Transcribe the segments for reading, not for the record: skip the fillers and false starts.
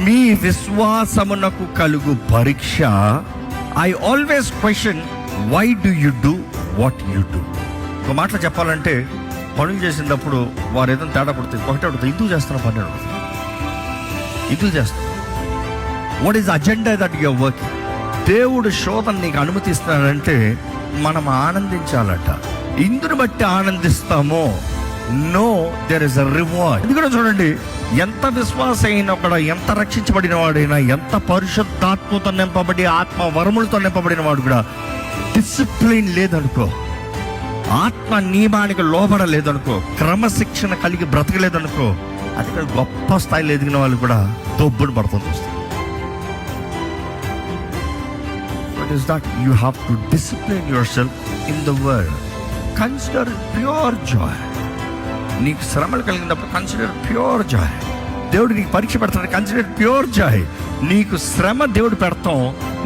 మీ విశ్వాసమునకు కలుగు పరీక్ష. I always question, why do you do what you do? ఒక మాటలో చెప్పాలంటే, పనులు చేసినప్పుడు వారు ఏదైనా తేడా పడుతుంది, ఒకటే అడుగుతుంది, ఎందుకు చేస్తున్నా పని అడుగుతుంది, ఎందుకు చేస్తున్నా, what is agenda that your work? దేవుడు శోధన నీకు అనుమతిస్తున్నాడంటే మనం ఆనందించాలట. ఇందుని బట్టి ఆనందిస్తామో, no there is a reward. ఎందుకంటే చూడండి, ఎంత విశ్వాస అయినా కూడా, ఎంత రక్షించబడిన వాడైనా, ఎంత పరిశుద్ధాత్మతో నింపబడి ఆత్మ వరములతో నింపబడిన వాడు కూడా డిసిప్లిన్ లేదనుకో, ఆత్మ నియమానికి లోబడలేదనుకో, క్రమశిక్షణ కలిగి బ్రతకలేదనుకో, అది కూడా గొప్ప స్థాయిలో ఎదిగిన వాళ్ళు కూడా దొబ్బును పడుతుంది. What is that? You have to discipline yourself in the word. Consider pure joy. నీకు శ్రమలు కలిగినప్పుడు కన్సిడర్ ప్యూర్ జాయ్. దేవుడు నీకు పరీక్ష పెడతాడు, కన్సిడర్ ప్యూర్ జాయ్. నీకు శ్రమ దేవుడు పెడతాం,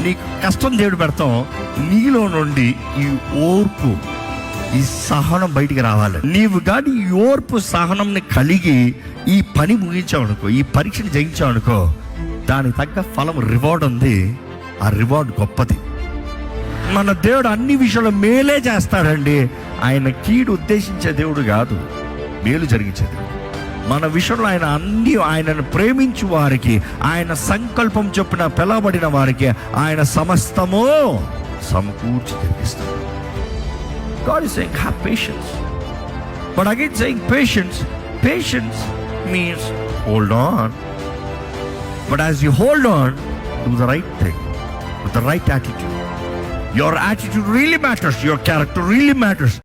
నీకు కష్టం దేవుడు పెడతాం, నీలో నుండి ఈ ఓర్పు, ఈ సహనం బయటికి రావాలి. నీవు కానీ ఈ ఓర్పు సహనంని కలిగి ఈ పని ముగించావు అనుకో, ఈ పరీక్షను జయించావు అనుకో, దానికి తగ్గ ఫలం, రివార్డ్ ఉంది. ఆ రివార్డ్ గొప్పది. మన దేవుడు అన్ని విషయాల్లో మేలే చేస్తాడండి. ఆయన కీడు ఉద్దేశించే దేవుడు కాదు, మేలు జరిగించేది. మన విషయంలో ఆయన అన్ని, ఆయనను ప్రేమించు వారికి, ఆయన సంకల్పం చొప్పున పిలవబడిన వారికి ఆయన సమస్తము సమకూర్చి జరిగిస్తాడు. God is saying, have patience. But again saying patience means hold on. But as you hold on, do the right thing with the right attitude. Your attitude really matters. Your character really matters.